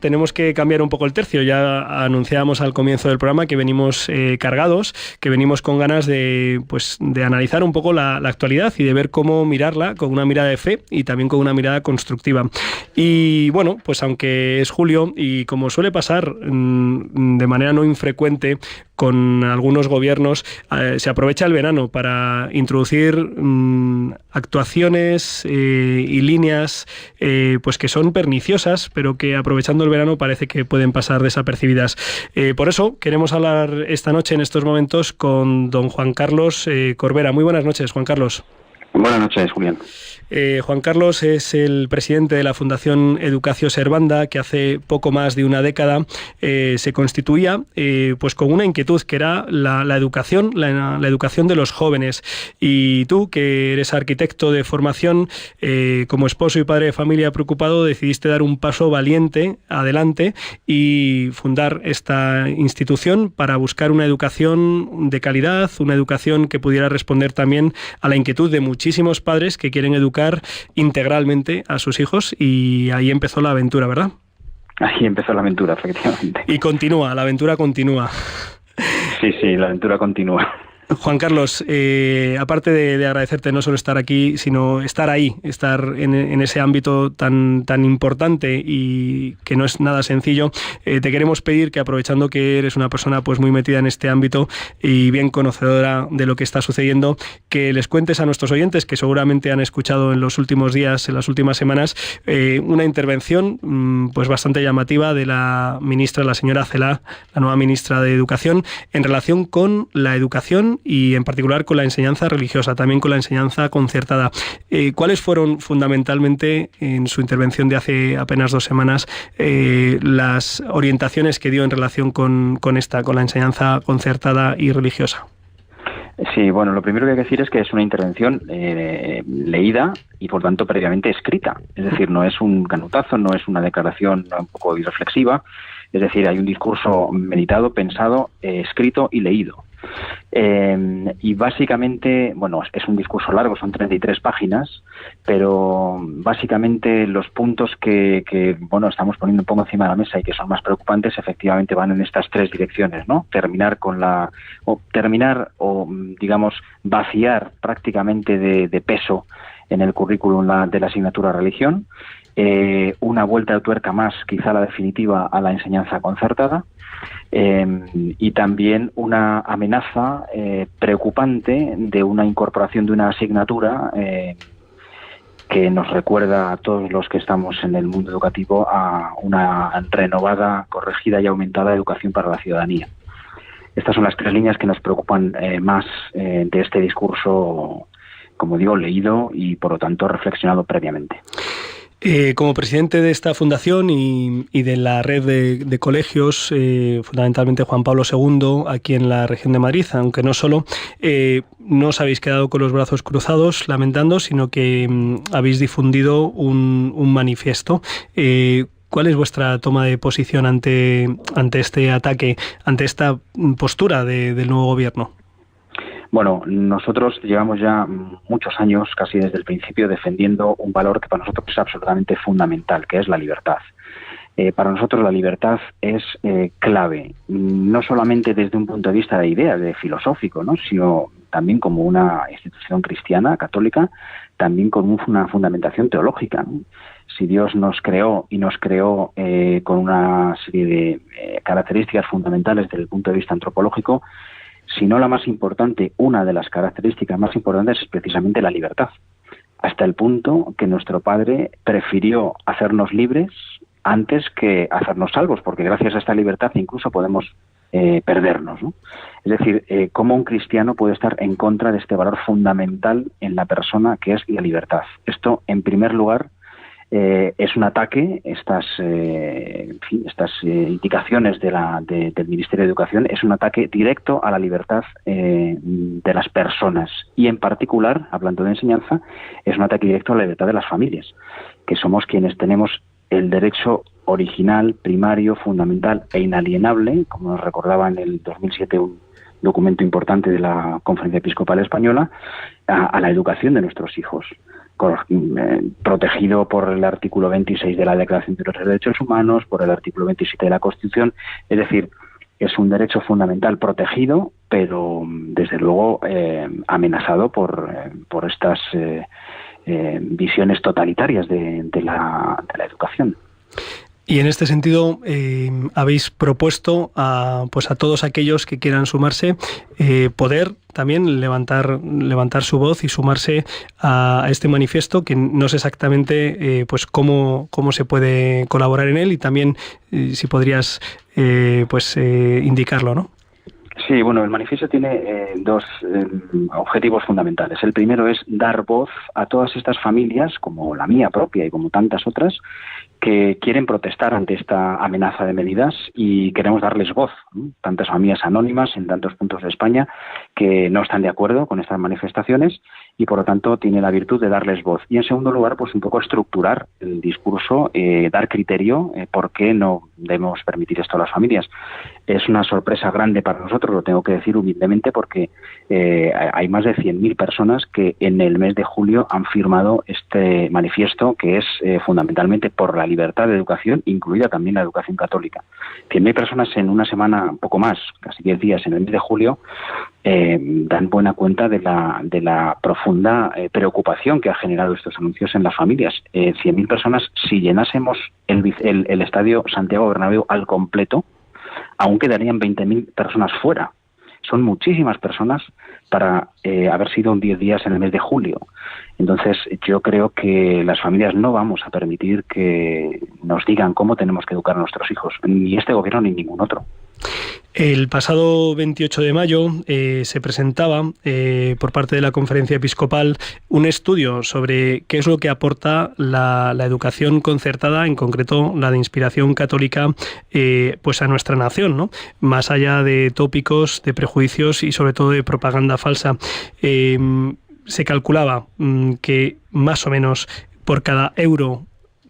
tenemos que cambiar un poco el tercio. Ya anunciábamos al comienzo del programa que venimos cargados, que venimos con ganas de analizar un poco la actualidad y de ver cómo mirarla con una mirada de fe y también con una mirada constructiva. Y bueno, pues aunque es julio y como suele pasar de manera no infrecuente con algunos gobiernos, se aprovecha el verano para introducir actuaciones y líneas pues que son perniciosas, pero que aprovechando el verano parece que pueden pasar desapercibidas. Por eso queremos hablar esta noche, en estos momentos, con don Juan Carlos Corbera. Muy buenas noches, Juan Carlos. Buenas noches, Julián. Juan Carlos es el presidente de la Fundación Educació Servanda, que hace poco más de una década se constituía pues con una inquietud que era la educación, la educación de los jóvenes. Y tú, que eres arquitecto de formación, como esposo y padre de familia preocupado, decidiste dar un paso valiente adelante y fundar esta institución para buscar una educación de calidad, una educación que pudiera responder también a la inquietud de muchísimos padres que quieren educar integralmente a sus hijos, y ahí empezó la aventura, ¿verdad? Ahí empezó la aventura, efectivamente. Y continúa, la aventura continúa. Sí, la aventura continúa. Juan Carlos, aparte de agradecerte no solo estar aquí, sino estar ahí, estar en ese ámbito tan importante y que no es nada sencillo, te queremos pedir que, aprovechando que eres una persona pues muy metida en este ámbito y bien conocedora de lo que está sucediendo, que les cuentes a nuestros oyentes, que seguramente han escuchado en los últimos días, en las últimas semanas, una intervención pues bastante llamativa de la ministra, la señora Celaá, la nueva ministra de Educación, en relación con la educación y en particular con la enseñanza religiosa, también con la enseñanza concertada. ¿Cuáles fueron fundamentalmente, en su intervención de hace apenas 2 semanas, las orientaciones que dio en relación con la enseñanza concertada y religiosa? Sí, bueno, lo primero que hay que decir es que es una intervención leída y por tanto previamente escrita. Es decir, no es un canutazo, no es una declaración un poco irreflexiva. Es decir, hay un discurso meditado, pensado, escrito y leído. Y básicamente, bueno, es un discurso largo, son 33 páginas, pero básicamente los puntos que estamos poniendo un poco encima de la mesa y que son más preocupantes, efectivamente van en estas 3 direcciones, ¿no? Terminar o digamos vaciar prácticamente de peso en el currículum de la asignatura religión, una vuelta de tuerca más, quizá la definitiva, a la enseñanza concertada, y también una amenaza preocupante de una incorporación de una asignatura que nos recuerda a todos los que estamos en el mundo educativo a una renovada, corregida y aumentada educación para la ciudadanía. Estas son las 3 líneas que nos preocupan más de este discurso, como digo, leído y por lo tanto reflexionado previamente. Como presidente de esta fundación y de la red de colegios, fundamentalmente Juan Pablo II, aquí en la región de Madrid, aunque no solo, no os habéis quedado con los brazos cruzados lamentando, sino que habéis difundido un manifiesto. ¿Cuál es vuestra toma de posición ante este ataque, ante esta postura del nuevo gobierno? Bueno, nosotros llevamos ya muchos años, casi desde el principio, defendiendo un valor que para nosotros es absolutamente fundamental, que es la libertad. Para nosotros la libertad es clave, no solamente desde un punto de vista de idea, de filosófico, ¿no?, sino también como una institución cristiana, católica, también con una fundamentación teológica, ¿no? Si Dios nos creó y nos creó con una serie de características fundamentales desde el punto de vista antropológico, si no la más importante, una de las características más importantes es precisamente la libertad, hasta el punto que nuestro Padre prefirió hacernos libres antes que hacernos salvos, porque gracias a esta libertad incluso podemos perdernos, ¿no? Es decir, cómo un cristiano puede estar en contra de este valor fundamental en la persona, que es la libertad. Esto, en primer lugar, es un ataque, estas indicaciones del Ministerio de Educación, es un ataque directo a la libertad de las personas y, en particular, hablando de enseñanza, es un ataque directo a la libertad de las familias, que somos quienes tenemos el derecho original, primario, fundamental e inalienable, como nos recordaba en el 2007 un documento importante de la Conferencia Episcopal Española, a la educación de nuestros hijos. protegido por el artículo 26 de la Declaración de los Derechos Humanos, por el artículo 27 de la Constitución. Es decir, es un derecho fundamental protegido, pero desde luego amenazado por estas visiones totalitarias de la educación. Y en este sentido habéis propuesto a todos aquellos que quieran sumarse poder también levantar su voz y sumarse a este manifiesto, que no sé exactamente cómo se puede colaborar en él, y también si podrías indicarlo, ¿no? Sí, bueno, el manifiesto tiene dos objetivos fundamentales. El primero es dar voz a todas estas familias, como la mía propia y como tantas otras, que quieren protestar ante esta amenaza de medidas, y queremos darles voz, ¿no? Tantas familias anónimas en tantos puntos de España que no están de acuerdo con estas manifestaciones, y por lo tanto tiene la virtud de darles voz. Y en segundo lugar, pues un poco estructurar el discurso, dar criterio por qué no debemos permitir esto a las familias. Es una sorpresa grande para nosotros, lo tengo que decir humildemente, porque hay más de 100.000 personas que en el mes de julio han firmado este manifiesto, que es fundamentalmente por la libertad de educación, incluida también la educación católica. 100.000 personas en una semana, un poco más, casi 10 días en el mes de julio, dan buena cuenta de la profunda preocupación que ha generado estos anuncios en las familias. 100.000 personas, si llenásemos el estadio Santiago Bernabéu al completo, aún quedarían 20.000 personas fuera. Son muchísimas personas para haber sido 10 días en el mes de julio. Entonces, yo creo que las familias no vamos a permitir que nos digan cómo tenemos que educar a nuestros hijos, ni este gobierno ni ningún otro. El pasado 28 de mayo se presentaba por parte de la Conferencia Episcopal un estudio sobre qué es lo que aporta la educación concertada, en concreto la de inspiración católica, a nuestra nación, ¿no? Más allá de tópicos, de prejuicios y sobre todo de propaganda falsa. Se calculaba que más o menos por cada euro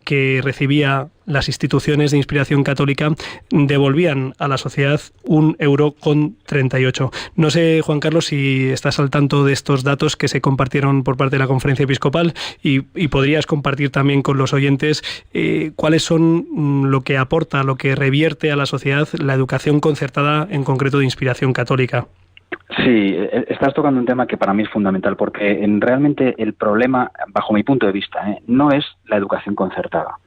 que recibía las instituciones de inspiración católica devolvían a la sociedad 1,38 €. No sé, Juan Carlos, si estás al tanto de estos datos que se compartieron por parte de la Conferencia Episcopal, y podrías compartir también con los oyentes cuáles son lo que aporta, lo que revierte a la sociedad la educación concertada, en concreto de inspiración católica. Sí, estás tocando un tema que para mí es fundamental, porque realmente el problema, bajo mi punto de vista, no es la educación concertada.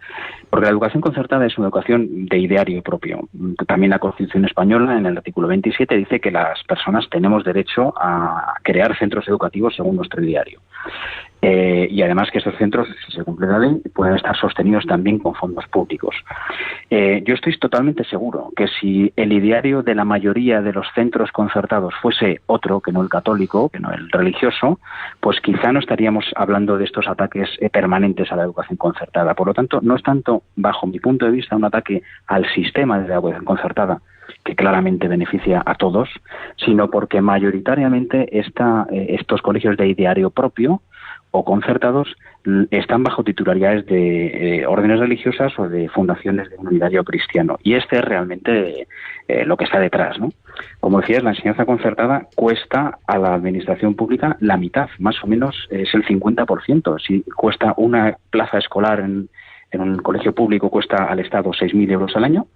Porque la educación concertada es una educación de ideario propio. También la Constitución española, en el artículo 27, dice que las personas tenemos derecho a crear centros educativos según nuestro ideario. Y además que estos centros, si se cumple la ley, pueden estar sostenidos también con fondos públicos. Yo estoy totalmente seguro que si el ideario de la mayoría de los centros concertados fuese otro, que no el católico, que no el religioso, pues quizá no estaríamos hablando de estos ataques permanentes a la educación concertada. Por lo tanto, no es tanto, bajo mi punto de vista, un ataque al sistema de la educación concertada, que claramente beneficia a todos, sino porque mayoritariamente estos colegios de ideario propio o concertados están bajo titularidades de órdenes religiosas o de fundaciones de un ideario cristiano. Y este es realmente lo que está detrás, ¿no? Como decías, la enseñanza concertada cuesta a la administración pública la mitad, más o menos es el 50%. Si cuesta una plaza escolar en un colegio público, cuesta al Estado 6.000 € al año,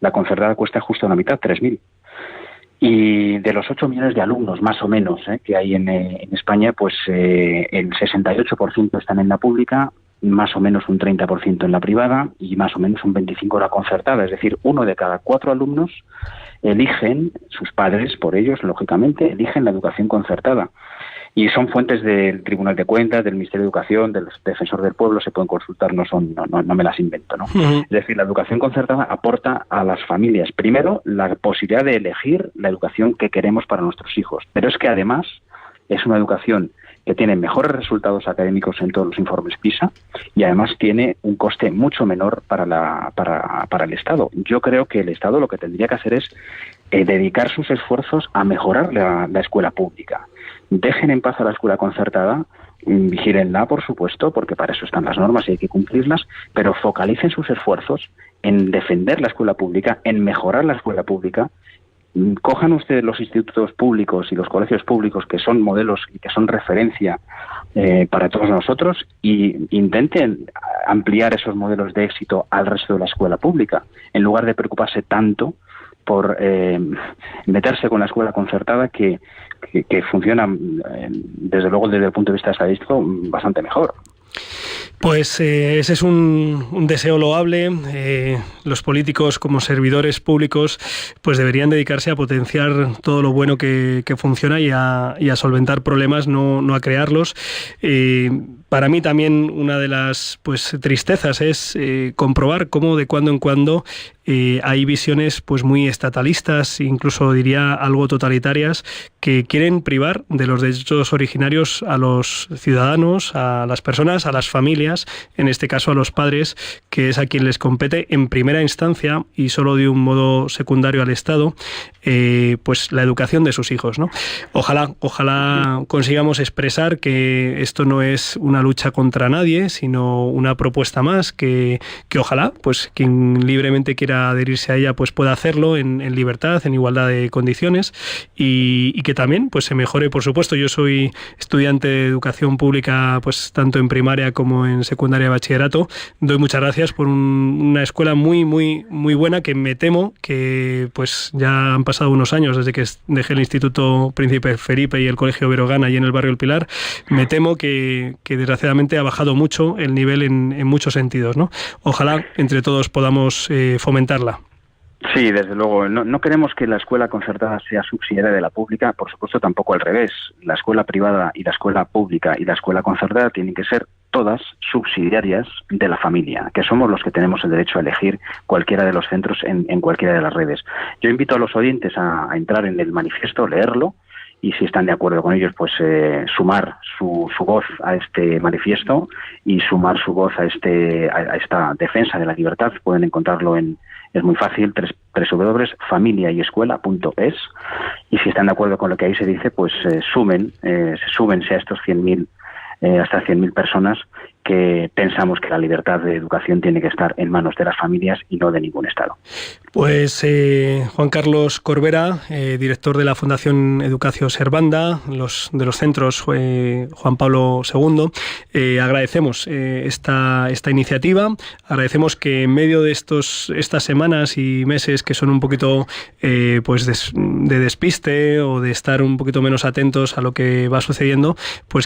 la concertada cuesta justo la mitad, 3.000. Y de los 8 millones de alumnos, más o menos, que hay en España, pues el 68% están en la pública, más o menos un 30% en la privada y más o menos un 25% en la concertada. Es decir, 1 de cada 4 alumnos eligen, sus padres por ellos, lógicamente, eligen la educación concertada. Y son fuentes del Tribunal de Cuentas, del Ministerio de Educación, del Defensor del Pueblo, se pueden consultar, no me las invento, ¿no? Uh-huh. Es decir, la educación concertada aporta a las familias, primero, la posibilidad de elegir la educación que queremos para nuestros hijos, pero es que además es una educación que tiene mejores resultados académicos en todos los informes PISA y además tiene un coste mucho menor para el Estado. Yo creo que el Estado lo que tendría que hacer es dedicar sus esfuerzos a mejorar la escuela pública. Dejen en paz a la escuela concertada, vigílenla, por supuesto, porque para eso están las normas y hay que cumplirlas, pero focalicen sus esfuerzos en defender la escuela pública, en mejorar la escuela pública, cojan ustedes los institutos públicos y los colegios públicos que son modelos y que son referencia para todos nosotros, y intenten ampliar esos modelos de éxito al resto de la escuela pública, en lugar de preocuparse tanto por meterse con la escuela concertada, que funciona, desde luego, desde el punto de vista estadístico, bastante mejor. Pues ese es un deseo loable. Los políticos, como servidores públicos, pues deberían dedicarse a potenciar todo lo bueno que funciona y a solventar problemas, no a crearlos. Para mí también una de las tristezas es comprobar cómo de cuando en cuando hay visiones muy estatalistas, incluso diría algo totalitarias, que quieren privar de los derechos originarios a los ciudadanos, a las personas, a las familias, en este caso a los padres, que es a quien les compete en primera instancia y solo de un modo secundario al Estado, la educación de sus hijos, ¿no? Ojalá consigamos expresar que esto no es una lucha contra nadie, sino una propuesta más, que ojalá quien libremente quiera adherirse a ella pueda hacerlo en libertad, en igualdad de condiciones, y que también se mejore. Por supuesto, yo soy estudiante de educación pública tanto en primaria como en secundaria y bachillerato. Doy muchas gracias por una escuela muy muy muy buena, que me temo que ya han pasado unos años desde que dejé el Instituto Príncipe Felipe y el Colegio Verogana allí en el barrio El Pilar. Me temo que desgraciadamente ha bajado mucho el nivel en muchos sentidos, ¿no? Ojalá entre todos podamos fomentarla. Sí, desde luego. No queremos que la escuela concertada sea subsidiaria de la pública, por supuesto tampoco al revés. La escuela privada y la escuela pública y la escuela concertada tienen que ser todas subsidiarias de la familia, que somos los que tenemos el derecho a elegir cualquiera de los centros en cualquiera de las redes. Yo invito a los oyentes a entrar en el manifiesto, leerlo, y si están de acuerdo con ellos, sumar su voz a este manifiesto y sumar su voz a esta defensa de la libertad. Pueden encontrarlo es muy fácil, www.familiayescuela.es, y si están de acuerdo con lo que ahí se dice, súmense a estos 100.000 hasta 100.000 personas que pensamos que la libertad de educación tiene que estar en manos de las familias y no de ningún Estado. Juan Carlos Corbera, director de la Fundación Educación Servanda, de los centros Juan Pablo II, agradecemos esta iniciativa, agradecemos que en medio de estas semanas y meses que son un poquito de despiste o de estar un poquito menos atentos a lo que va sucediendo,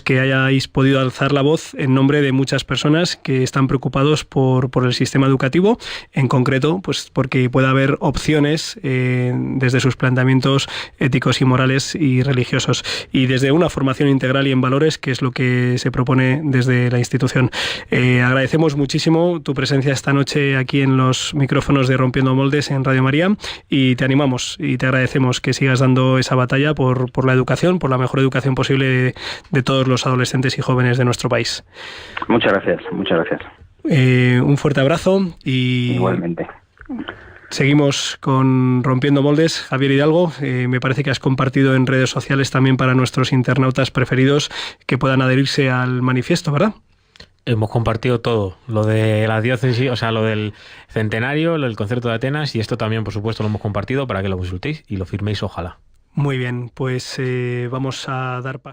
que hayáis podido alzar la voz en nombre de muchas personas que están preocupados por el sistema educativo, en concreto porque pueda haber opciones desde sus planteamientos éticos y morales y religiosos, y desde una formación integral y en valores, que es lo que se propone desde la institución. Agradecemos muchísimo tu presencia esta noche aquí en los micrófonos de Rompiendo Moldes en Radio María, y te animamos y te agradecemos que sigas dando esa batalla por la educación, por la mejor educación posible de todos los adolescentes y jóvenes de nuestro país. Muchas gracias. Un fuerte abrazo y... Igualmente. Seguimos con Rompiendo Moldes. Javier Hidalgo, me parece que has compartido en redes sociales también para nuestros internautas preferidos que puedan adherirse al manifiesto, ¿verdad? Hemos compartido todo, lo de la diócesis, lo del centenario, lo del concierto de Atenas, y esto también, por supuesto, lo hemos compartido para que lo consultéis y lo firméis, ojalá. Muy bien, vamos a dar paso.